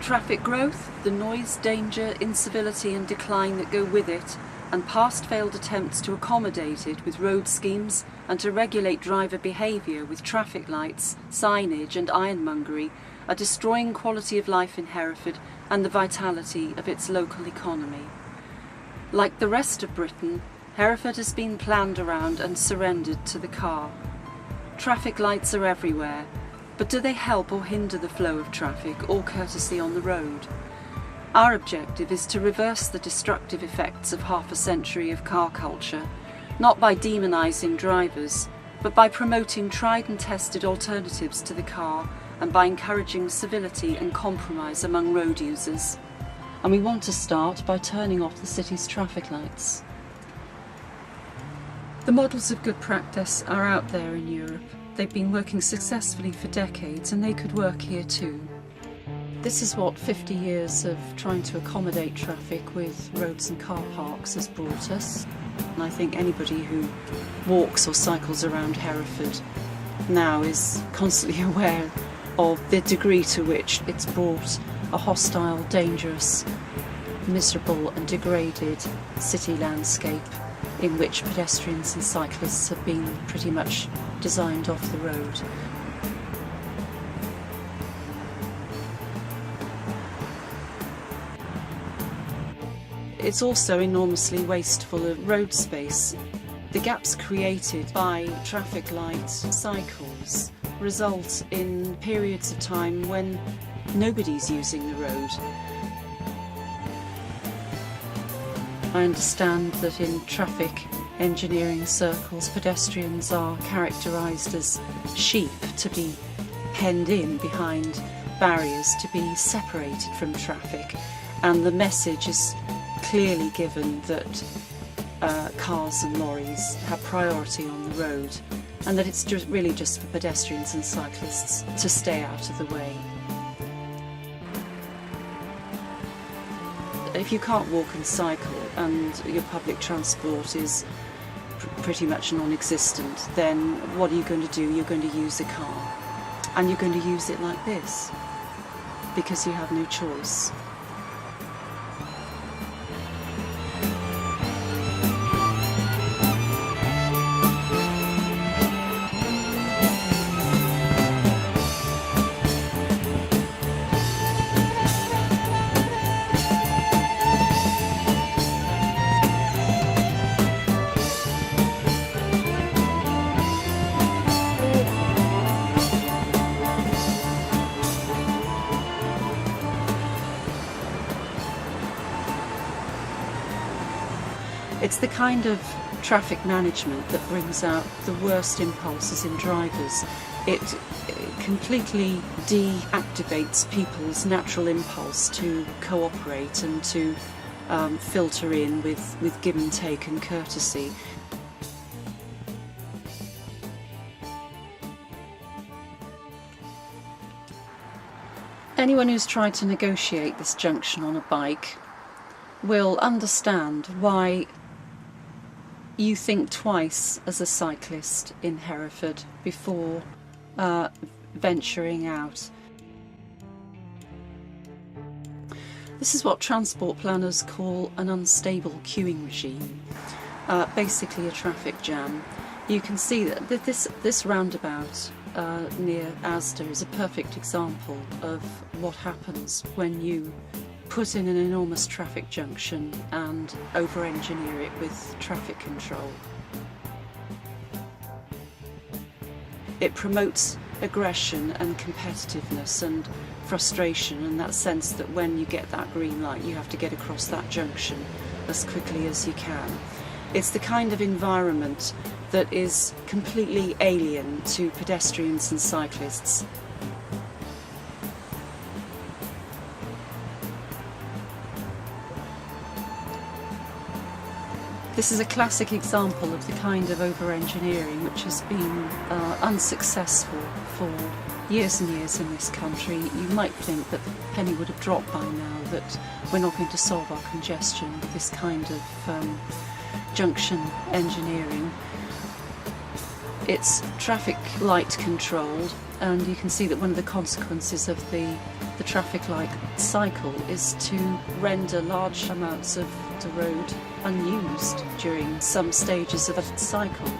Traffic growth, the noise, danger, incivility and decline that go with it, and past failed attempts to accommodate it with road schemes and to regulate driver behaviour with traffic lights, signage and ironmongery are destroying quality of life in Hereford and the vitality of its local economy. Like the rest of Britain, Hereford has been planned around and surrendered to the car. Traffic lights are everywhere, but do they help or hinder the flow of traffic or courtesy on the road? Our objective is to reverse the destructive effects of half a century of car culture, not by demonising drivers, but by promoting tried and tested alternatives to the car and by encouraging civility and compromise among road users. And we want to start by turning off the city's traffic lights. The models of good practice are out there in Europe. They've been working successfully for decades and they could work here too. This is what 50 years of trying to accommodate traffic with roads and car parks has brought us. And I think anybody who walks or cycles around Hereford now is constantly aware of the degree to which it's brought a hostile, dangerous, miserable and degraded city landscape in which pedestrians and cyclists have been pretty much designed off the road. It's also enormously wasteful of road space. The gaps created by traffic light cycles result in periods of time when nobody's using the road. I understand that in traffic engineering circles, pedestrians are characterised as sheep, to be penned in behind barriers, to be separated from traffic, and the message is clearly given that cars and lorries have priority on the road and that it's really just for pedestrians and cyclists to stay out of the way. If you can't walk and cycle and your public transport is pretty much non-existent, then what are you going to do? You're going to use a car, and you're going to use it like this because you have no choice. It's the kind of traffic management that brings out the worst impulses in drivers. It completely deactivates people's natural impulse to cooperate and to filter in with give and take and courtesy. Anyone who's tried to negotiate this junction on a bike will understand why you think twice as a cyclist in Hereford before venturing out. This is what transport planners call an unstable queuing regime, basically a traffic jam. You can see that this roundabout near Asda is a perfect example of what happens when you put in an enormous traffic junction and over-engineer it with traffic control. It promotes aggression and competitiveness and frustration, and that sense that when you get that green light you have to get across that junction as quickly as you can. It's the kind of environment that is completely alien to pedestrians and cyclists. This is a classic example of the kind of over-engineering which has been unsuccessful for years and years in this country. You might think that the penny would have dropped by now, that we're not going to solve our congestion with this kind of junction engineering. It's traffic light controlled, and you can see that one of the consequences of the the traffic light cycle is to render large amounts of the road unused during some stages of a cycle.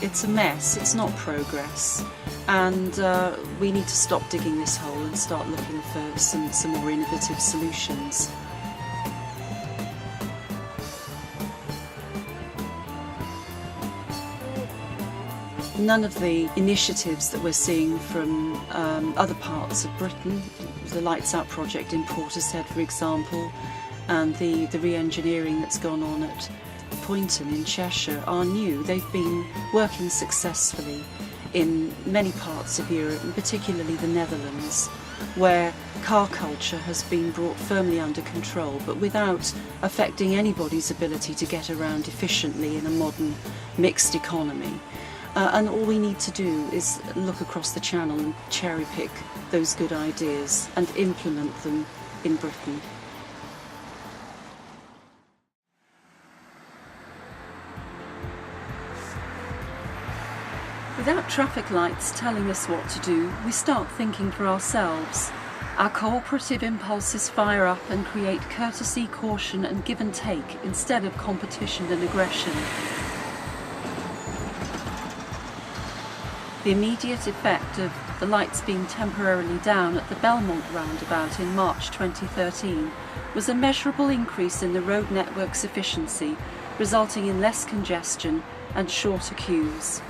It's a mess, it's not progress, and we need to stop digging this hole and start looking for some more innovative solutions. None of the initiatives that we're seeing from other parts of Britain, the Lights Out project in Portishead, for example, and the re-engineering that's gone on at Poynton in Cheshire, are new. They've been working successfully in many parts of Europe, and particularly the Netherlands, where car culture has been brought firmly under control, but without affecting anybody's ability to get around efficiently in a modern mixed economy. And all we need to do is look across the channel and cherry pick those good ideas and implement them in Britain. Without traffic lights telling us what to do, we start thinking for ourselves. Our cooperative impulses fire up and create courtesy, caution and give and take instead of competition and aggression. The immediate effect of the lights being temporarily down at the Belmont roundabout in March 2013 was a measurable increase in the road network's efficiency, resulting in less congestion and shorter queues.